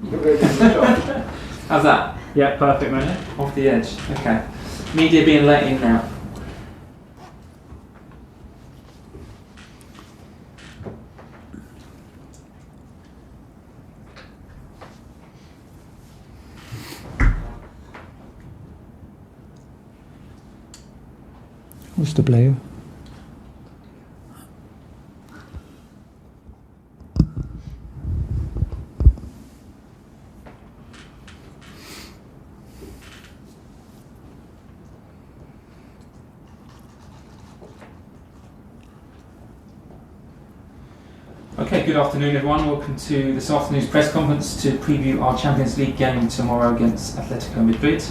You're very good job. How's that? Yeah, perfect, man. Off the edge. Okay. Media being let in now. Who's the player? Okay, good afternoon everyone. Welcome to this afternoon's press conference to preview our Champions League game tomorrow against Atletico Madrid.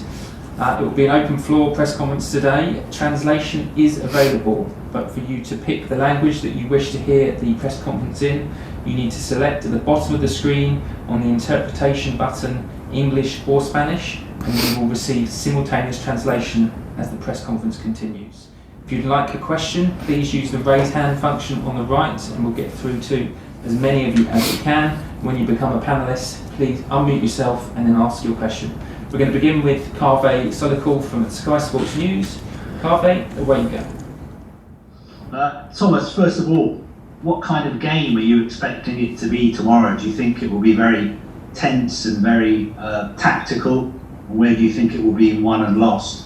It will be an open floor press conference today. Translation is available, but for you to pick the language that you wish to hear the press conference in, you need to select at the bottom of the screen on the interpretation button English or Spanish, and you will receive simultaneous translation as the press conference continues. If you'd like a question, please use the raise hand function on the right and we'll get through to as many of you as we can. When you become a panellist, please unmute yourself and then ask your question. We're going to begin with Kaveh Solikul from Sky Sports News. Kaveh, away you go. Thomas, first of all, what kind of game are you expecting it to be tomorrow? Do you think it will be very tense and very tactical? Or where do you think it will be won and lost?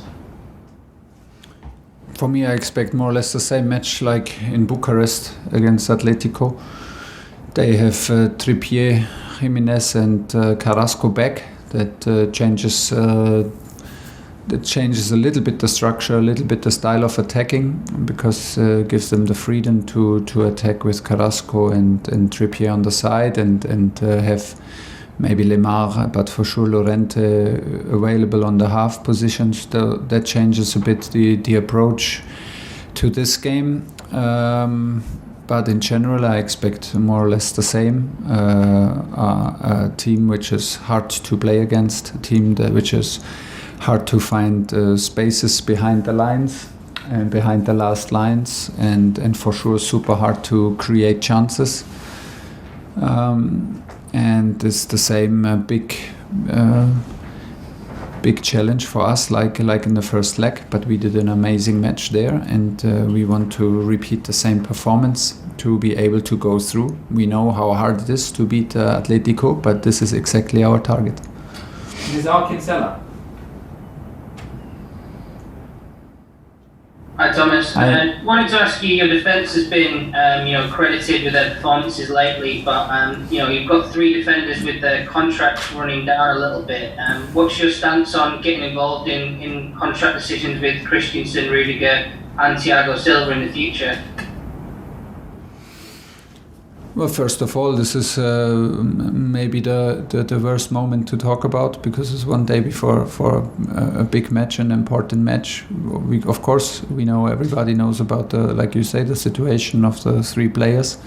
For me, I expect more or less the same match like in Bucharest against Atletico. They have Trippier, Jimenez and Carrasco back. That changes a little bit the structure, a little bit the style of attacking, because gives them the freedom to attack with Carrasco and Trippier on the side and have maybe Lemar, but for sure Llorente available on the half positions. That changes a bit the approach to this game. But in general, I expect more or less the same. A team which is hard to play against, a team which is hard to find spaces behind the lines and behind the last lines, and for sure super hard to create chances. And it's the same big challenge for us, like in the first leg. But we did an amazing match there, and we want to repeat the same performance to be able to go through. We know how hard it is to beat Atletico, but this is exactly our target. Nizar Kinsella. Hi Thomas. Hi. Wanted to ask you, your defence has been credited with their performances lately, but you've got three defenders with their contracts running down a little bit. What's your stance on getting involved in contract decisions with Christensen, Rudiger and Thiago Silva in the future? Well, first of all, this is maybe the worst moment to talk about, because it's one day before for a big match, an important match. Of course, we know, everybody knows about like you say, the situation of the three players.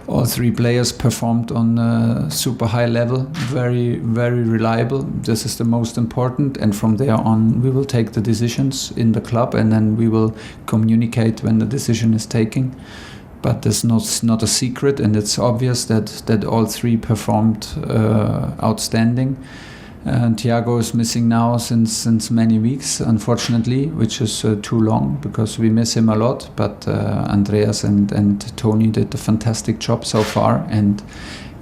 All three players performed on a super high level, very, very reliable. This is the most important, and from there on we will take the decisions in the club, and then we will communicate when the decision is taken. But there's not a secret, and it's obvious that all three performed outstanding. And Thiago is missing now since many weeks, unfortunately, which is too long, because we miss him a lot. But Andreas and Toni did a fantastic job so far, and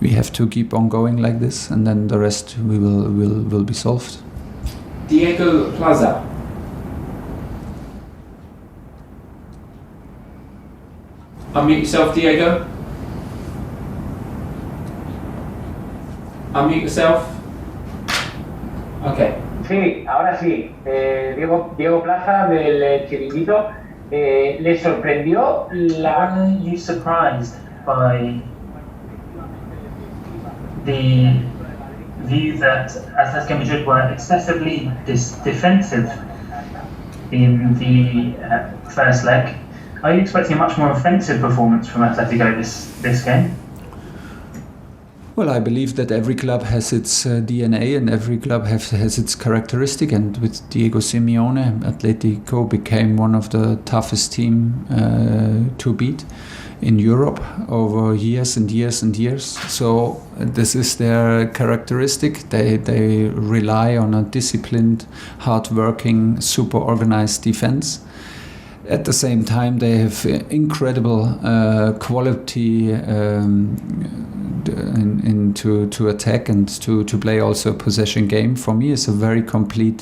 we have to keep on going like this, and then the rest will be solved. Diego Plaza. Unmute yourself, Diego. Unmute yourself. Okay. Sí, ahora sí. Diego Plaza del Chiringuito. ¿Le sorprendió la... Were you surprised by the view that Atletico Madrid were excessively defensive in the first leg? Are you expecting a much more offensive performance from Atletico this game? Well, I believe that every club has its DNA, and every club has its characteristic. And with Diego Simeone, Atletico became one of the toughest team to beat. in Europe over years and years and years. So this is their characteristic. They rely on a disciplined, hard-working, super organized defense. At the same time, they have incredible quality to attack and to play also a possession game. For me, it's a very complete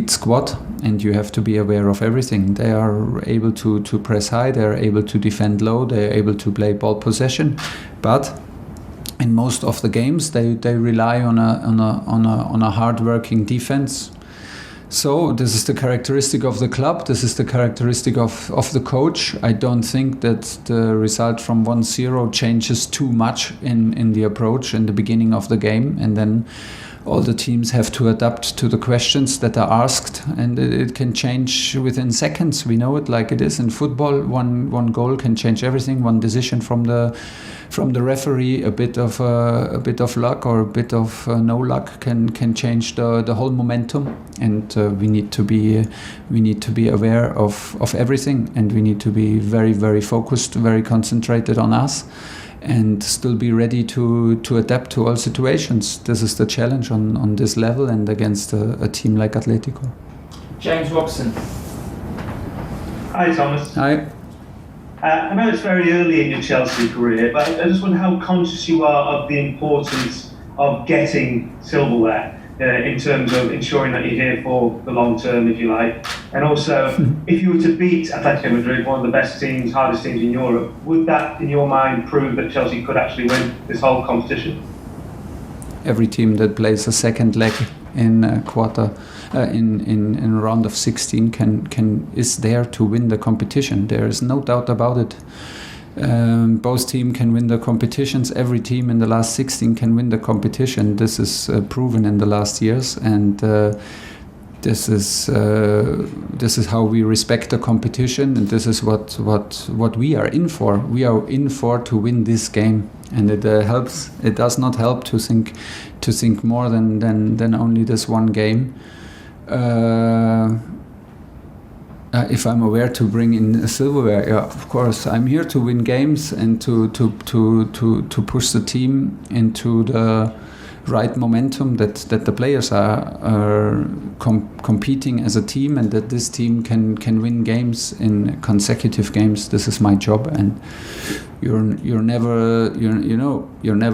squad, and you have to be aware of everything. They are able to press high, they are able to defend low, they are able to play ball possession, but in most of the games they rely on a hard-working defense. So this is the characteristic of the club, this is the characteristic of the coach. I don't think that the result from 1-0 changes too much in the approach in the beginning of the game, and then all the teams have to adapt to the questions that are asked, and it can change within seconds. We know it like it is in football. One goal can change everything. One decision from the referee, a bit of luck or a bit of no luck can change the whole momentum. And we need to be aware of everything, and we need to be very, very focused, very concentrated on us, and still be ready to adapt to all situations. This is the challenge on this level and against a team like Atletico. James Robson. Hi, Thomas. Hi. I know it's very early in your Chelsea career, but I just wonder how conscious you are of the importance of getting silverware in terms of ensuring that you're here for the long term, if you like. And also, if you were to beat Atletico Madrid, one of the best teams, hardest teams in Europe, would that, in your mind, prove that Chelsea could actually win this whole competition? Every team that plays a second leg in a quarter, in a round of 16, is there to win the competition. There is no doubt about it. Both teams can win the competitions. Every team in the last 16 can win the competition. This is proven in the last years, and this is how we respect the competition, and this is what we are in for. We are in for to win this game, and it helps. It does not help to think more than only this one game. If I'm aware to bring in silverware, yeah, of course, I'm here to win games and to push the team into the right momentum, that the players are competing as a team, and that this team can win games in consecutive games. This is my job, and you're never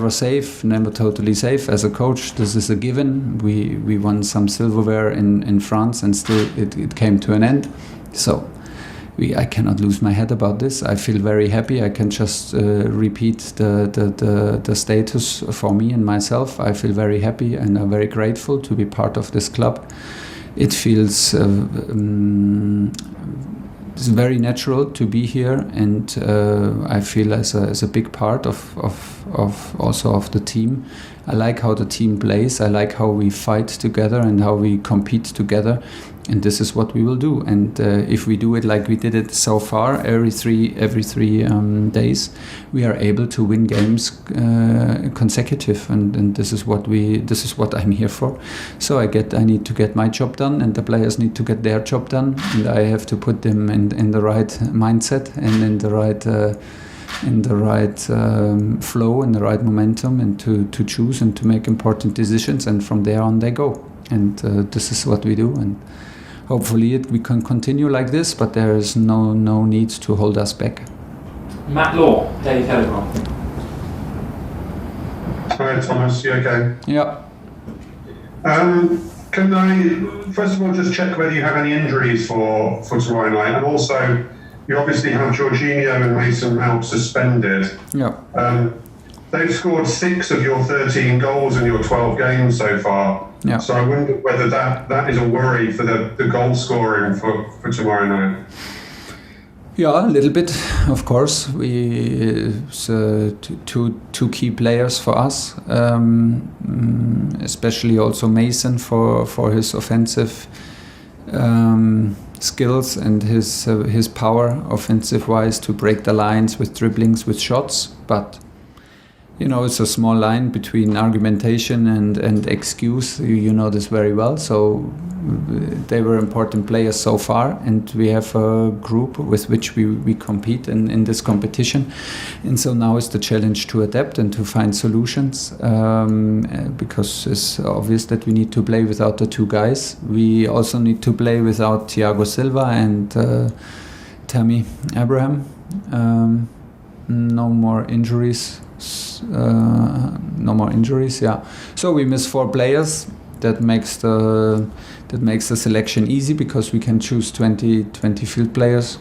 safe, never totally safe as a coach. This is a given. We won some silverware in France, and still it came to an end. So I cannot lose my head about this. I feel very happy. I can just repeat the status for me and myself. I feel very happy, and I'm very grateful to be part of this club. It feels it's very natural to be here, and I feel as a big part of also of the team. I like how the team plays. I like how we fight together and how we compete together, and this is what we will do. And if we do it like we did it so far, every three days, we are able to win games consecutive, and this is what I'm here for. So I need to get my job done, and the players need to get their job done, and I have to put them in the right mindset and in the right flow and the right momentum, and to choose and to make important decisions, and from there on they go. And this is what we do, and hopefully we can continue like this, but there is no need to hold us back. Matt Law, Daily Telegraph. Hi Thomas, you okay? Yeah. Can I first of all just check whether you have any injuries for tomorrow night, and also you obviously have Jorginho and Mason Mount suspended. Yeah. They've scored 6 of your 13 goals in your 12 games so far. Yeah. So I wonder whether that is a worry for the goal scoring for tomorrow night. Yeah, a little bit, of course. It's two key players for us, especially also Mason for his offensive skills and his power offensive-wise to break the lines with dribblings, with shots. But it's a small line between argumentation and excuse. You know this very well. So they were important players so far, and we have a group with which we compete in this competition. And so now is the challenge to adapt and to find solutions, because it's obvious that we need to play without the two guys. We also need to play without Thiago Silva and Tammy Abraham. No more injuries. Yeah. So we miss 4 players. That makes the selection easy, because we can choose 20 field players,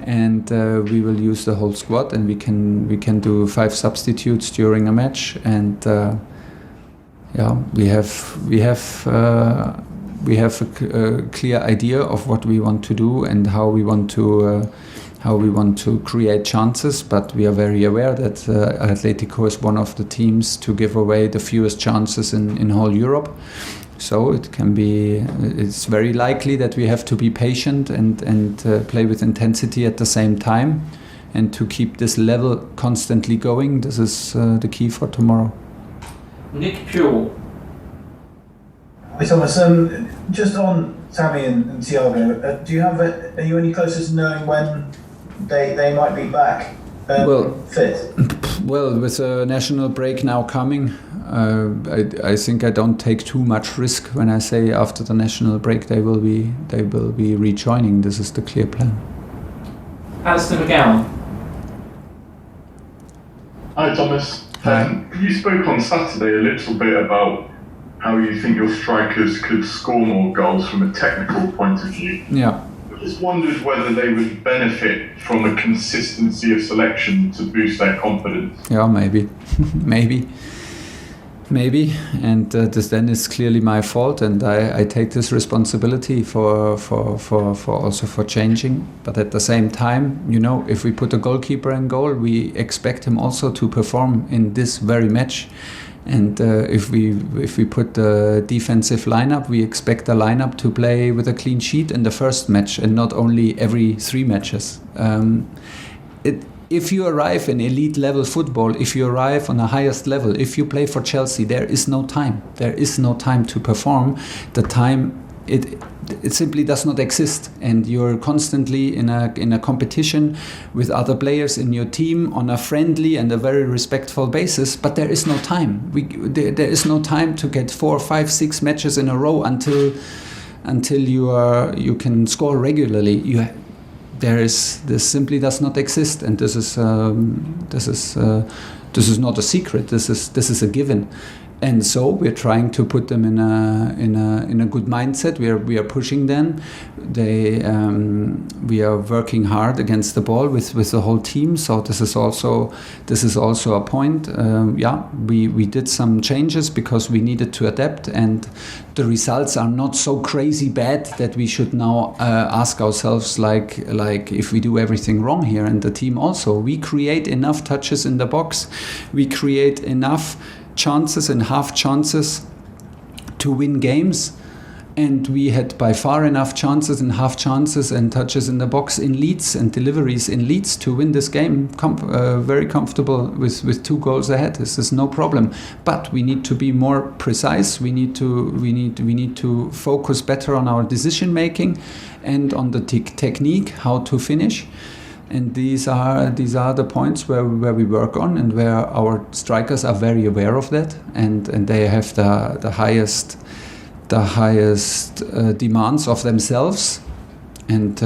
and we will use the whole squad, and we can do 5 substitutes during a match, and we have a clear idea of what we want to do and how we want to create chances, but we are very aware that Atletico is one of the teams to give away the fewest chances in whole Europe. So it's very likely that we have to be patient and play with intensity at the same time, and to keep this level constantly going. This is the key for tomorrow. Nick Pure. Hi Thomas, just on Tammy and Thiago, are you any closer to knowing when they might be back fit? Well, with a national break now coming, I think I don't take too much risk when I say after the national break they will be rejoining. This is the clear plan. Alistair McGowan. Hi Thomas. Hi. You spoke on Saturday a little bit about how you think your strikers could score more goals from a technical point of view. Yeah. I just wondered whether they would benefit from a consistency of selection to boost their confidence. Yeah, maybe. Maybe, and this then is clearly my fault, and I take this responsibility for changing. But at the same time, if we put a goalkeeper in goal, we expect him also to perform in this very match. And if we put the defensive lineup, we expect the lineup to play with a clean sheet in the first match, and not only every 3 matches. If you arrive in elite level football, if you arrive on the highest level, if you play for Chelsea, there is no time. There is no time to perform. The time it simply does not exist, and you're constantly in a competition with other players in your team on a friendly and a very respectful basis. But there is no time. There is no time to get 4, 5, 6 matches in a row until you can score regularly. This simply does not exist, and this is not a secret. This is a given, and so we're trying to put them in a good mindset. We are pushing them. We are working hard against the ball with the whole team. So this is also a point. We did some changes because we needed to adapt, and the results are not so crazy bad that we should now ask ourselves like if we do everything wrong here. And the team also, we create enough touches in the box, we create enough chances and half chances to win games, and we had by far enough chances and half chances and touches in the box in Leeds and deliveries in Leeds to win this game very comfortable with 2 goals ahead. This is no problem, but we need to be more precise. We need to focus better on our decision making and on the technique, how to finish. And these are the points where we work on, and where our strikers are very aware of that, and they have the highest demands of themselves. And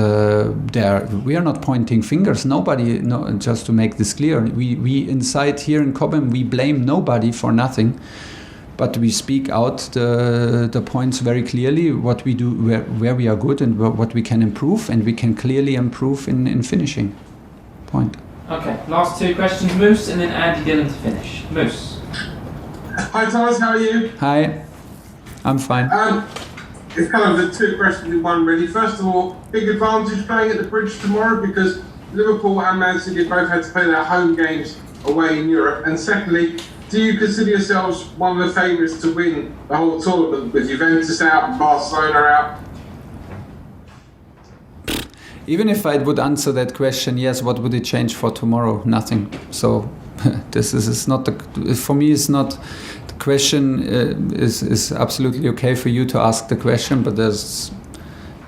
we are not pointing fingers. Nobody. No, just to make this clear, we inside here in Cobham, we blame nobody for nothing. But we speak out the points very clearly, what we do, where we are good, and what we can improve, and we can clearly improve in finishing. Point. Okay, last 2 questions, Moose, and then Andy Dillon to finish. Moose. Hi Thomas, how are you? Hi, I'm fine. It's kind of the 2 questions in one really. First of all, big advantage playing at the Bridge tomorrow, because Liverpool and Man City both had to play their home games away in Europe. And secondly, do you consider yourselves one of the favourites to win the whole tournament, with Juventus out and Barcelona out? Even if I would answer that question, yes, what would it change for tomorrow? Nothing. So This is not for me. It's not the question. Is absolutely okay for you to ask the question, but there's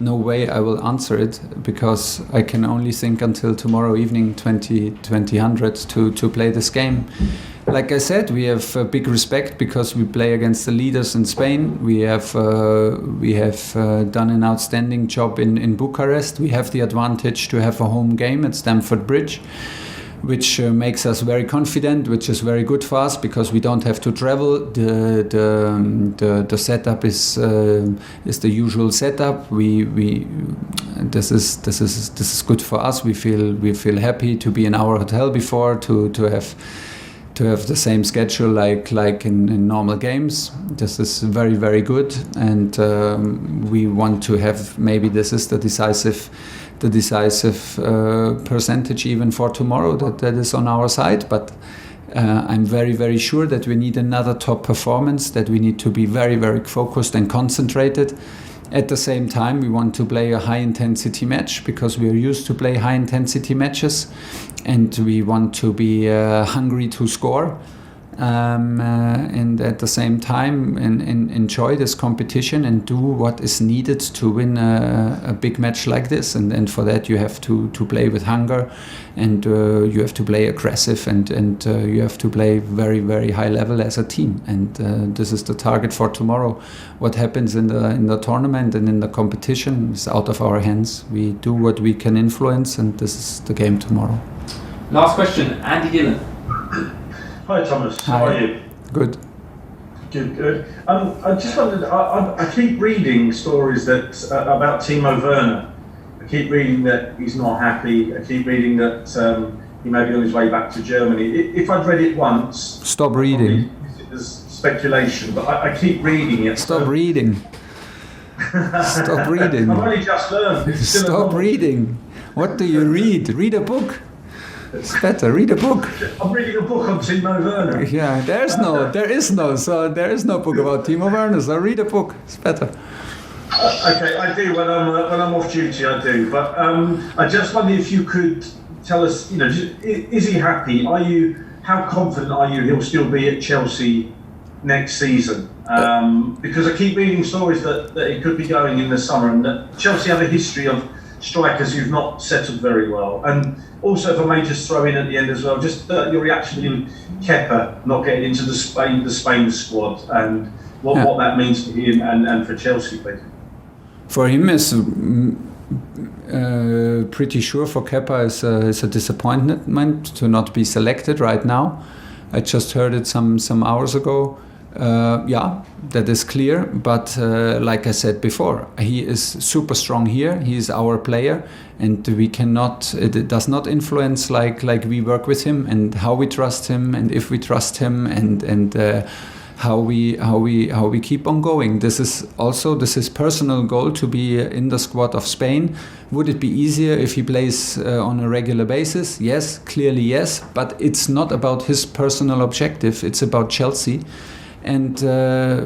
no way I will answer it, because I can only think until tomorrow evening 2000 to play this game. Like I said, we have big respect because we play against the leaders in Spain. We have done an outstanding job in Bucharest. We have the advantage to have a home game at Stamford Bridge, which makes us very confident, which is very good for us because we don't have to travel. The setup is the usual setup. This is good for us. We feel happy to be in our hotel before to have the same schedule like in normal games. This is very, very good, and we want to have, maybe this is the decisive percentage even for tomorrow that is on our side. But I'm very, very sure that we need another top performance, that we need to be very, very focused and concentrated. At the same time, we want to play a high-intensity match because we are used to play high-intensity matches, and we want to be hungry to score, and at the same time enjoy this competition and do what is needed to win a big match like this. And for that, you have to play with hunger, and you have to play aggressive, and you have to play very, very high level as a team. And this is the target for tomorrow. What happens in the tournament and in the competition is out of our hands. We do what we can influence, and this is the game tomorrow. Last question, Andy Dillon. Hi Thomas, how are you? Good. Good. I just wondered, I keep reading stories about Timo Werner. I keep reading that he's not happy. I keep reading that he may be on his way back to Germany. If I'd read it once... Stop reading. It's speculation, but I keep reading it. Stop reading. Stop reading. I've only just learned. Stop reading. What do you read? Read a book. It's better. Read a book. I'm reading a book on Timo Werner. Yeah, there is no book about Timo Werner. So read a book. It's better. Okay, I do when I'm off duty. I do, but I just wonder if you could tell us. Is he happy? How confident are you he'll still be at Chelsea next season? Because I keep reading stories that he could be going in the summer, and that Chelsea have a history of strikers who've not settled very well. And also, if I may just throw in at the end as well, just your reaction to Kepa not getting into the Spain squad, and what that means for him and for Chelsea, please. For him, is pretty sure. For Kepa, is a disappointment to not be selected right now. I just heard it some hours ago. That is clear, but like I said before, he is super strong here. He is our player, and it does not influence like we work with him and how we trust him and if we trust him and how we keep on going. This is his personal goal to be in the squad of Spain. Would it be easier if he plays on a regular basis? Yes, clearly yes, but it's not about his personal objective. It's about Chelsea. And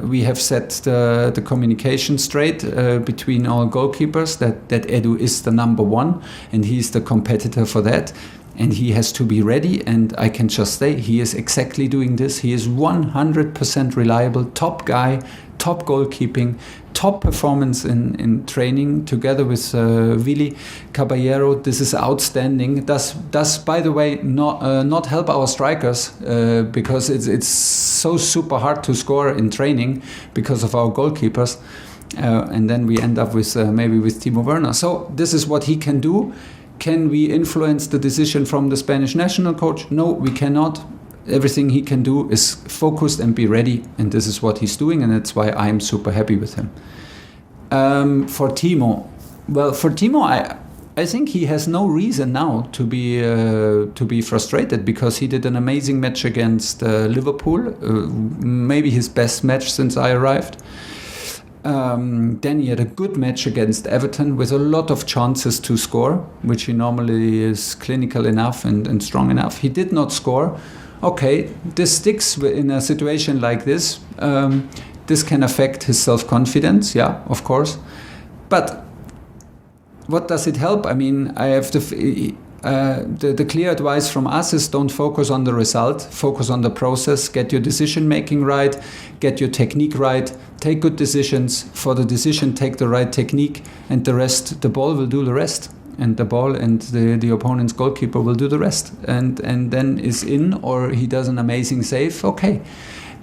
we have set the communication straight between all goalkeepers that Edu is the number one, and he's the competitor for that. And he has to be ready, and I can just say he is exactly doing this. He is 100% reliable, top guy, top goalkeeping, top performance in training together with Willy Caballero. This is outstanding. Does by the way not help our strikers because it's so super hard to score in training because of our goalkeepers. And then we end up with maybe with Timo Werner. So this is what he can do. Can we influence the decision from the Spanish national coach? No, we cannot. Everything he can do is focused and be ready, and this is what he's doing, and that's why I'm super happy with him. For Timo, I think he has no reason now to be frustrated because he did an amazing match against Liverpool, maybe his best match since I arrived. Then he had a good match against Everton with a lot of chances to score, which he normally is clinical enough and strong enough. He did not score. Okay, this sticks in a situation like this. This can affect his self-confidence, yeah, of course. But what does it help? I mean, the clear advice from us is don't focus on the result, focus on the process, get your decision making right, get your technique right, take good decisions. For the decision, take the right technique, and the rest, the ball will do the rest. And the ball and the opponent's goalkeeper will do the rest. And then is in, or he does an amazing save, okay.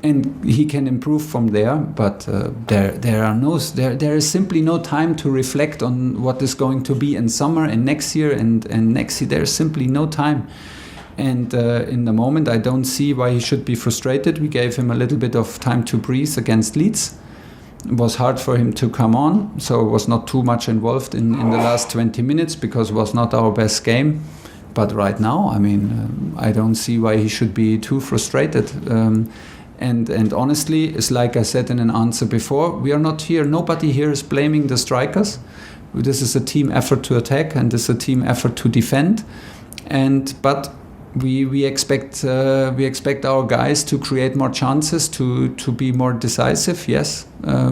And he can improve from there, but there is simply no time to reflect on what is going to be in summer and next year and next year. There's simply no time. And in the moment, I don't see why he should be frustrated. We gave him a little bit of time to breathe against Leeds. It was hard for him to come on, so it was not too much involved in the last 20 minutes because it was not our best game. But right now, I mean, I don't see why he should be too frustrated. And honestly, it's like I said in an answer before, we are not here. Nobody here is blaming the strikers. This is a team effort to attack, and this is a team effort to defend. But we expect our guys to create more chances, to be more decisive. Yes,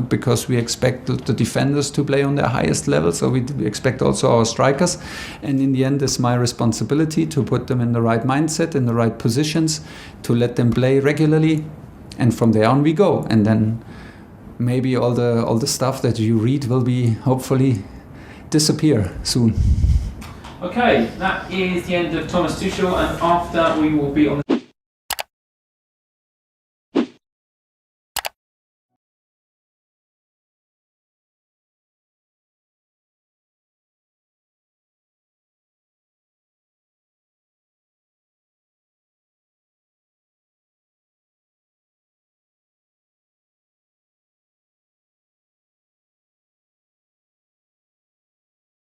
because we expect the defenders to play on their highest level. So we expect also our strikers. And in the end, it's my responsibility to put them in the right mindset, in the right positions, to let them play regularly. And from there on we go, and then maybe all the stuff that you read will be hopefully disappear soon. Okay, that is the end of Thomas Tuchel, and after we will be on